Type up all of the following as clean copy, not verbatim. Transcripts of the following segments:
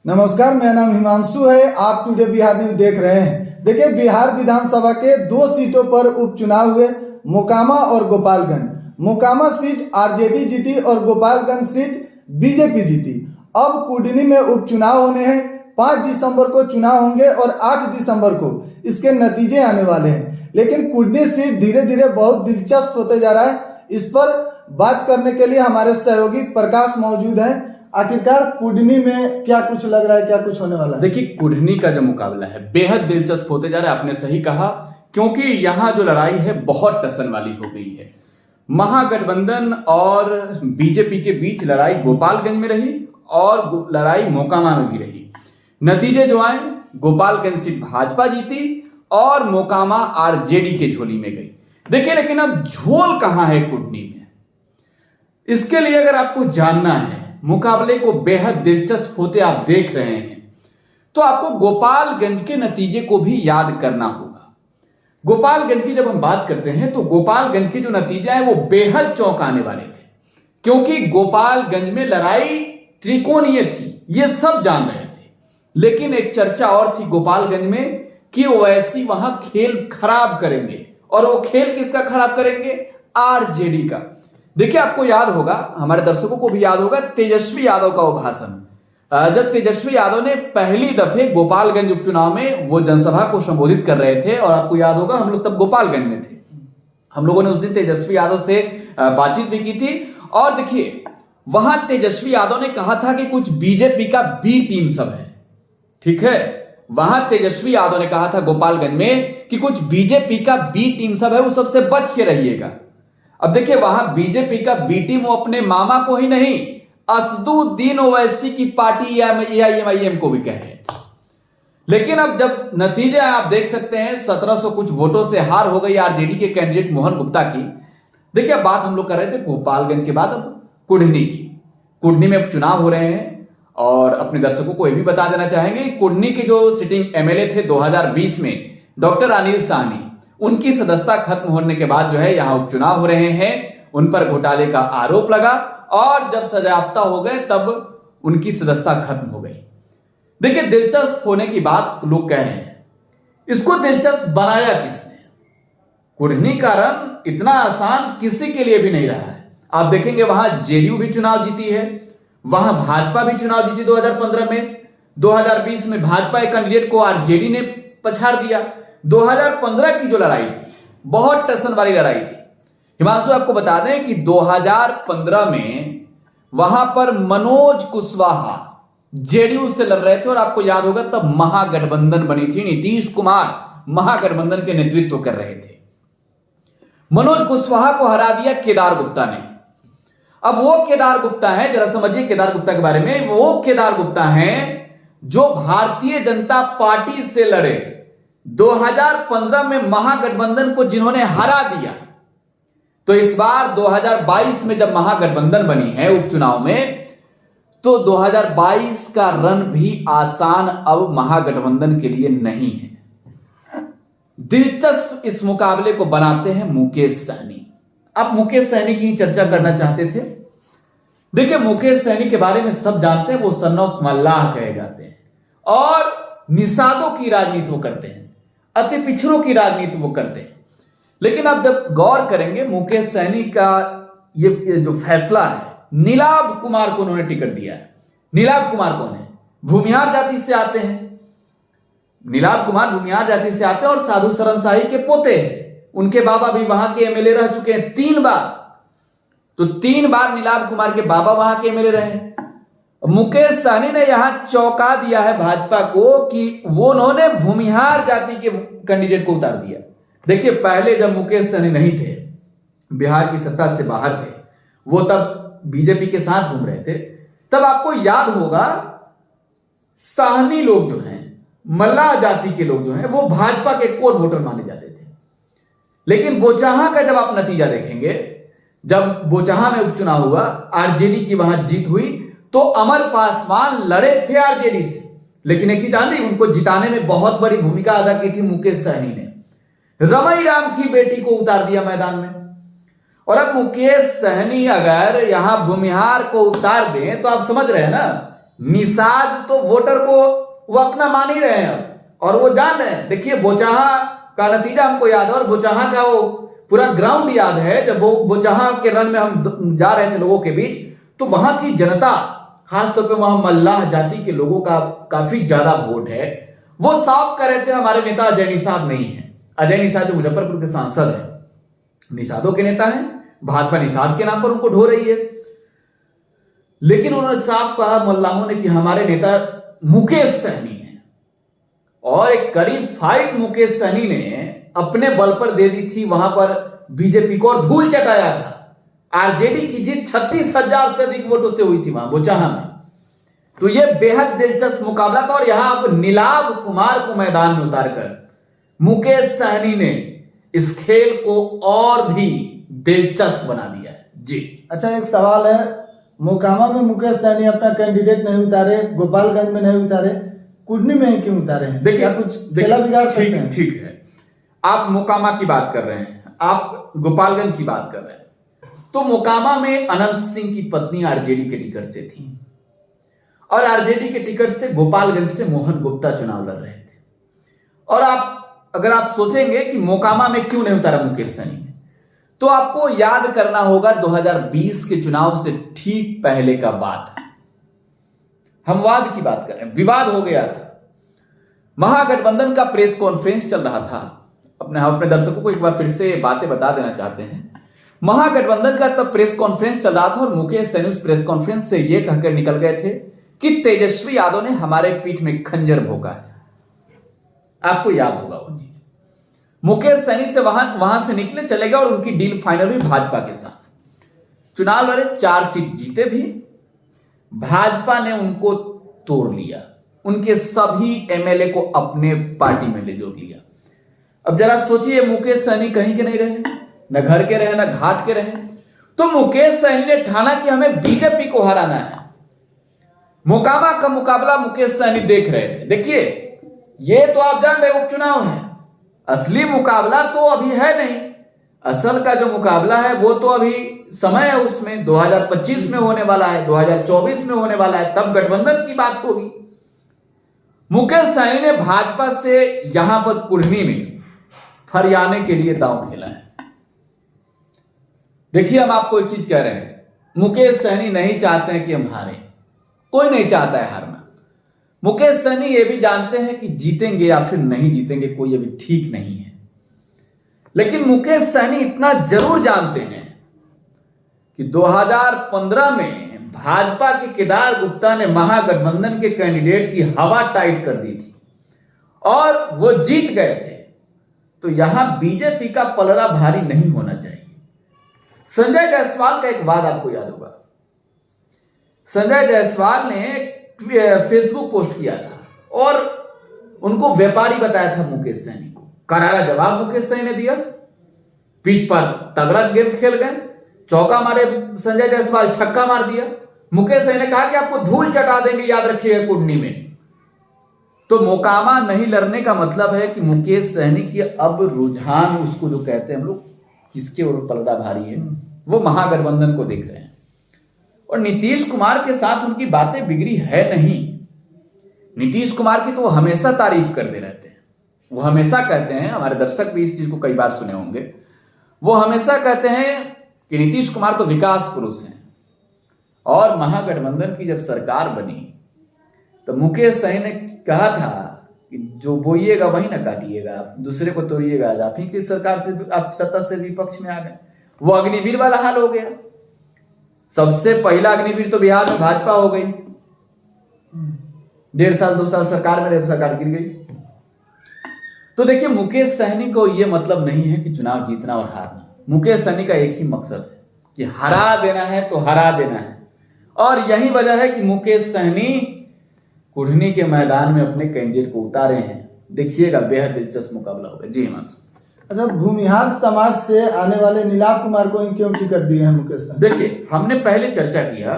नमस्कार, मेरा नाम हिमांशु है। आप टुडे बिहार न्यूज देख रहे हैं। देखिए, बिहार विधानसभा के 2 सीटों पर उपचुनाव हुए, मोकामा और गोपालगंज। मोकामा सीट आरजेडी जीती और गोपालगंज सीट बीजेपी जीती। अब कुडनी में उपचुनाव होने हैं। 5 दिसंबर को चुनाव होंगे और 8 दिसंबर को इसके नतीजे आने वाले हैं। लेकिन कुडनी सीट धीरे धीरे बहुत दिलचस्प होते जा रहा है। इस पर बात करने के लिए हमारे सहयोगी प्रकाश मौजूद हैं। आखिरकार कुडनी में क्या कुछ लग रहा है, क्या कुछ होने वाला है? देखिए, कुडनी का जो मुकाबला है बेहद दिलचस्प होते जा रहा है। आपने सही कहा, क्योंकि यहां जो लड़ाई है बहुत टसन वाली हो गई है। महागठबंधन और बीजेपी के बीच लड़ाई गोपालगंज में रही और लड़ाई मोकामा में भी रही। नतीजे जो आए, गोपालगंज सीट भाजपा जीती और मोकामा आरजेडी के झोली में गई। देखिए, लेकिन अब झोल कहां है कुडनी में, इसके लिए अगर आपको जानना है, मुकाबले को बेहद दिलचस्प होते आप देख रहे हैं, तो आपको गोपालगंज के नतीजे को भी याद करना होगा। गोपालगंज की जब हम बात करते हैं तो गोपालगंज के जो नतीजे हैं वो बेहद चौंकाने वाले थे, क्योंकि गोपालगंज में लड़ाई त्रिकोणीय थी, ये सब जान रहे थे। लेकिन एक चर्चा और थी गोपालगंज में कि ओवैसी वहां खेल खराब करेंगे, और वो खेल किसका खराब करेंगे? आरजेडी का। देखिए, आपको याद होगा, हमारे दर्शकों को भी याद होगा, तेजस्वी यादव का वो भाषण। जब तेजस्वी यादव ने पहली दफे गोपालगंज उपचुनाव में वो जनसभा को संबोधित कर रहे थे, और आपको याद होगा हम लोग तब गोपालगंज में थे। हम लोगों ने उस दिन तेजस्वी यादव से बातचीत भी की थी। और देखिए, वहां तेजस्वी यादव ने कहा था कि कुछ बीजेपी का बी टीम सब है। ठीक है, वहां तेजस्वी यादव ने कहा था गोपालगंज में कि कुछ बीजेपी का बी टीम सब है, उस सबसे बच के रहिएगा। अब देखिए, वहां बीजेपी का बी टीम वो अपने मामा को ही नहीं, असदुद्दीन ओवैसी की पार्टी एआईएमआईएम को भी कह रहे थे। लेकिन अब जब नतीजे आप देख सकते हैं, 1700 कुछ वोटों से हार हो गई आरजेडी के कैंडिडेट मोहन गुप्ता की। देखिए, अब बात हम लोग कर रहे थे गोपालगंज के बाद अब कुडनी की। कुडनी में चुनाव हो रहे हैं, और अपने दर्शकों को यह भी बता देना चाहेंगे कि कुडनी के जो सिटिंग एमएलए थे 2020 में, डॉक्टर अनिल साहनी, उनकी सदस्यता खत्म होने के बाद जो है यहां उपचुनाव हो रहे हैं। उन पर घोटाले का आरोप लगा, और जब सजायाफ्ता हो गए तब उनकी सदस्यता खत्म हो गई। देखिए, दिलचस्प होने की बात लोग कह रहे हैं, इसको दिलचस्प बनाया किसने? कुडनी का रंग इतना आसान किसी के लिए भी नहीं रहा है। आप देखेंगे, वहां जेडीयू भी चुनाव जीती है, वहां भाजपा भी चुनाव जीती 2015 में। 2020 में भाजपा एक कैंडिडेट को आरजेडी ने पछाड़ दिया। 2015 की जो लड़ाई थी बहुत टसन वाली लड़ाई थी। हिमांशु, आपको बता दें कि 2015 में वहां पर मनोज कुशवाहा जेडीयू से लड़ रहे थे, और आपको याद होगा तब महागठबंधन बनी थी, नीतीश कुमार महागठबंधन के नेतृत्व कर रहे थे। मनोज कुशवाहा को हरा दिया केदार गुप्ता ने। अब वो केदार गुप्ता है, जरा समझिए केदार गुप्ता के बारे में। वो केदार गुप्ता हैं जो भारतीय जनता पार्टी से लड़े 2015 में महागठबंधन को, जिन्होंने हरा दिया। तो इस बार 2022 में जब महागठबंधन बनी है उपचुनाव में, तो 2022 का रन भी आसान अब महागठबंधन के लिए नहीं है। दिलचस्प इस मुकाबले को बनाते हैं मुकेश सहनी। आप मुकेश सहनी की चर्चा करना चाहते थे। देखिए, मुकेश सहनी के बारे में सब जानते हैं, वो सन ऑफ मल्लाह कहे जाते हैं, और निषादों की राजनीति वो करते हैं, अति पिछड़ों की राजनीति वो करते हैं। लेकिन आप जब गौर करेंगे, मुकेश सहनी का ये जो फैसला है, नीलाभ कुमार को उन्होंने टिकट दिया है। नीलाभ कुमार कौन है? भूमिहार जाति से आते हैं। नीलाभ कुमार भूमिहार जाति से आते हैं और साधु शरण शाही के पोते हैं। उनके बाबा भी वहां के एमएलए रह चुके हैं 3 बार। तो 3 बार नीलाभ कुमार के बाबा वहां के एमएलए रहे हैं। मुकेश सहनी ने यहां चौंका दिया है भाजपा को कि वो उन्होंने भूमिहार जाति के कैंडिडेट को उतार दिया। देखिए, पहले जब मुकेश सहनी नहीं थे, बिहार की सत्ता से बाहर थे, वो तब बीजेपी के साथ घूम रहे थे, तब आपको याद होगा साहनी लोग जो हैं, मल्लाह जाति के लोग जो हैं, वो भाजपा के कोर वोटर माने जाते थे। लेकिन बोचाहा का जब आप नतीजा देखेंगे, जब बोचाहा में उपचुनाव हुआ, आरजेडी की वहां जीत हुई, तो अमर पासवान लड़े थे आरजेडी से। लेकिन एक चीज जानते, उनको जिताने में बहुत बड़ी भूमिका अदा की थी मुकेश सहनी ने। रमई राम की बेटी को उतार दिया मैदान में। और अब मुकेश सहनी अगर यहां भूमिहार को उतार दें, तो आप समझ रहे हैं ना निषाद तो वोटर को वो अपना मान ही रहे हैं अब, और वो जान रहे हैं। देखिए बोचाहा का नतीजा हमको याद है, और बोचाहा का वो पूरा ग्राउंड याद है। जब वो बोचाहा के रन में हम जा रहे थे लोगों के बीच, तो वहां की जनता, खासतौर पे वहां मल्लाह जाति के लोगों का काफी ज्यादा वोट है। वो साफ कर रहे थे हमारे नेता अजय निषाद नहीं है। अजय निषाद जो मुजफ्फरपुर के सांसद है, निषादों के नेता हैं, भाजपा निषाद के नाम पर उनको ढो रही है। लेकिन उन्होंने साफ कहा मल्लाहों ने कि हमारे नेता मुकेश सहनी है, और एक करीब फाइट मुकेश सहनी ने अपने बल पर दे दी थी वहां पर बीजेपी को, और धूल चटाया था। आरजेडी की जीत 36,000 से अधिक वोटों से हुई थी वहां बोचाहा में। तो यह बेहद दिलचस्प मुकाबला था, और यहां अब नीलाभ कुमार को मैदान में उतारकर मुकेश सहनी ने इस खेल को और भी दिलचस्प बना दिया है। जी अच्छा, एक सवाल है, मोकामा में मुकेश सहनी अपना कैंडिडेट नहीं उतारे, गोपालगंज में नहीं उतारे, कुडनी में ही क्यों उतारे हैं? देखिए कुछ खेला बिगाड़ सकते हैं? ठीक है, आप मोकामा की बात कर रहे हैं, आप गोपालगंज की बात कर रहे हैं। तो मोकामा में अनंत सिंह की पत्नी आरजेडी के टिकट से थी, और आरजेडी के टिकट से गोपालगंज से मोहन गुप्ता चुनाव लड़ रहे थे। और अगर आप सोचेंगे कि मोकामा में क्यों नहीं उतारा मुकेश सहनी ने, तो आपको याद करना होगा 2020 के चुनाव से ठीक पहले का बात है। हम वाद की बात कर रहे हैं, विवाद हो गया था। महागठबंधन का प्रेस कॉन्फ्रेंस चल रहा था। हम अपने दर्शकों को एक बार फिर से बातें बता देना चाहते हैं। महागठबंधन का तब प्रेस कॉन्फ्रेंस चल रहा था, और मुकेश सहनी उस प्रेस कॉन्फ्रेंस से यह कहकर निकल गए थे कि तेजस्वी यादव ने हमारे पीठ में खंजर भोंका है। आपको याद होगा वो चीज। मुकेश सहनी से वहां से निकले, चले गए, और उनकी डील फाइनल हुई भाजपा के साथ। चुनाव लड़े, 4 सीट जीते भी। भाजपा ने उनको तोड़ लिया, उनके सभी एमएलए को अपने पार्टी में ले जोड़ लिया। अब जरा सोचिए, मुकेश सहनी कहीं के नहीं रहे, न घर के रहे, न घाट के रहे। तो मुकेश सहनी ने ठाना कि हमें बीजेपी को हराना है। मोकामा का मुकाबला मुकेश सहनी देख रहे थे। देखिए, ये तो आप जान रहे उपचुनाव है, असली मुकाबला तो अभी है नहीं। असल का जो मुकाबला है वो तो अभी समय है, उसमें 2025 में होने वाला है, 2024 में होने वाला है, तब गठबंधन की बात होगी। मुकेश सहनी ने भाजपा से यहां पर कुढ़नी में फरियाने के लिए दांव खेला है। देखिए, हम आपको एक चीज कह रहे हैं, मुकेश सहनी नहीं चाहते हैं कि हम हारें, कोई नहीं चाहता है हारना। मुकेश सहनी ये भी जानते हैं कि जीतेंगे या फिर नहीं जीतेंगे कोई अभी ठीक नहीं है। लेकिन मुकेश सहनी इतना जरूर जानते हैं कि 2015 में भाजपा के केदार गुप्ता ने महागठबंधन के कैंडिडेट की हवा टाइट कर दी थी, और वो जीत गए थे। तो यहां बीजेपी का पलड़ा भारी नहीं होना चाहिए। संजय जायसवाल का एक वाद आपको याद होगा। संजय जायसवाल ने फेसबुक पोस्ट किया था, और उनको व्यापारी बताया था मुकेश सहनी को। करारा जवाब मुकेश सहनी ने दिया, पिच पर तगड़ा गेम खेल गए, चौका मारे संजय जायसवाल, छक्का मार दिया। मुकेश सहनी ने कहा कि आपको धूल चटा देंगे, याद रखिएगा कुडनी में। तो मोकामा नहीं लड़ने का मतलब है कि मुकेश सहनी की अब रुझान, उसको जो कहते हैं हम लोग, किसके ओर पलड़ा भारी है, वो महागठबंधन को देख रहे हैं। और नीतीश कुमार के साथ उनकी बातें बिगड़ी है नहीं। नीतीश कुमार की तो वो हमेशा तारीफ करते रहते हैं। वो हमेशा कहते हैं, हमारे दर्शक भी इस चीज को कई बार सुने होंगे, वो हमेशा कहते हैं कि नीतीश कुमार तो विकास पुरुष हैं। और महागठबंधन की जब सरकार बनी तो मुकेश सहनी ने कहा था कि जो बोइएगा वही ना काटिएगा, दूसरे को तोड़िएगा। आप ही की सरकार से, आप सत्ता से विपक्ष में आ गए। वो अग्निवीर वाला हाल हो गया। सबसे पहला अग्निवीर तो बिहार में भाजपा हो गई। 1.5 साल 2 साल सरकार में रहे, सरकार गिर गई। तो देखिए, मुकेश सहनी को यह मतलब नहीं है कि चुनाव जीतना और हारना। मुकेश सहनी का एक ही मकसद है कि हरा देना है तो हरा देना है। और यही वजह है कि मुकेश सहनी कुढ़नी के मैदान में अपने कैंडिडेट को उतारे हैं। देखिएगा, बेहद दिलचस्प मुकाबला होगा। जी हिमांशु। अच्छा, भूमिहार समाज से आने वाले नीलाभ कुमार को क्यों टिकट दिए हैं मुकेश सहनी? देखिए, हमने पहले चर्चा किया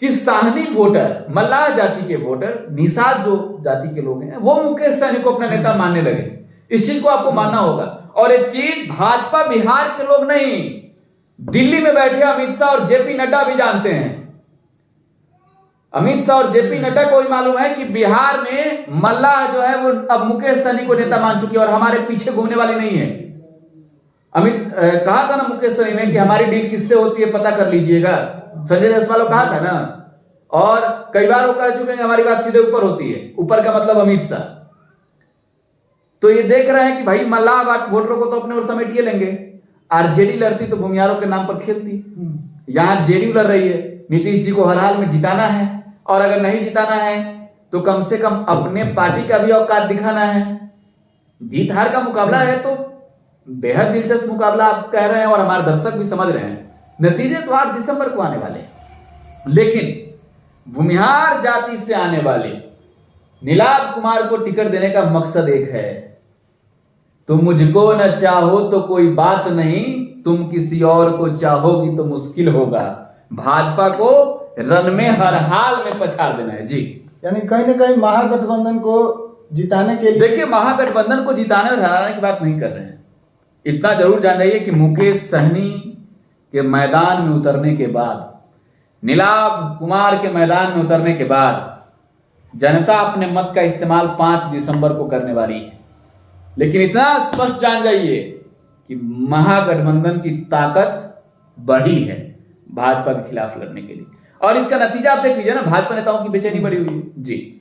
कि साहनी वोटर, मल्लाह जाति के वोटर, निषाद जो जाति के लोग हैं, वो मुकेश सहनी को अपना नेता मानने लगे। इस चीज को आपको मानना होगा। और एक चीज भाजपा बिहार के लोग नहीं, दिल्ली में बैठे अमित शाह और जेपी नड्डा भी जानते हैं। अमित शाह और जेपी नड्डा को ही मालूम है कि बिहार में मल्लाह जो है वो अब मुकेश सहनी को नेता मान चुकी है और हमारे पीछे घूमने वाली नहीं है। कहा था ना मुकेश सहनी ने कि हमारी डील किससे होती है पता कर लीजिएगा, संजय जायसवाल को कहा था ना, और कई बार वो कह चुके हैं हमारी बात सीधे ऊपर होती है, ऊपर का मतलब अमित शाह। तो ये देख रहे हैं कि भाई मल्लाह वोटरों को तो अपने और समेटिए लेंगे, आरजेडी लड़ती तो भूमियारों के नाम पर खेलती। यहां जेडीयू लड़ रही है, नीतीश जी को हर हाल में जिताना है, और अगर नहीं जिताना है तो कम से कम अपने पार्टी का भी औकात दिखाना है। जीत हार का मुकाबला है तो बेहद दिलचस्प मुकाबला आप कह रहे हैं और हमारे दर्शक भी समझ रहे हैं। नतीजे तो 8 दिसंबर को आने वाले हैं, लेकिन भूमिहार जाति से आने वाले नीलाभ कुमार को टिकट देने का मकसद एक है, तुम मुझको न चाहो तो कोई बात नहीं, तुम किसी और को चाहोगी तो मुश्किल होगा। भाजपा को रन में हर हाल में पछाड़ देना है जी। यानी कहीं ना कहीं महागठबंधन को जिताने के लिए, देखिए महागठबंधन को जिताने और हराने की बात नहीं कर रहे हैं। इतना जरूर जान जाइए कि मुकेश सहनी के मैदान में उतरने के बाद, नीलाभ कुमार के मैदान में उतरने के बाद जनता अपने मत का इस्तेमाल 5 दिसंबर को करने वाली है। लेकिन इतना स्पष्ट जान जाइए कि महागठबंधन की ताकत बढ़ी है भाजपा के खिलाफ लड़ने के लिए, और इसका नतीजा आप देख लीजिए ना, भाजपा नेताओं की बेचैनी बढ़ी हुई है जी।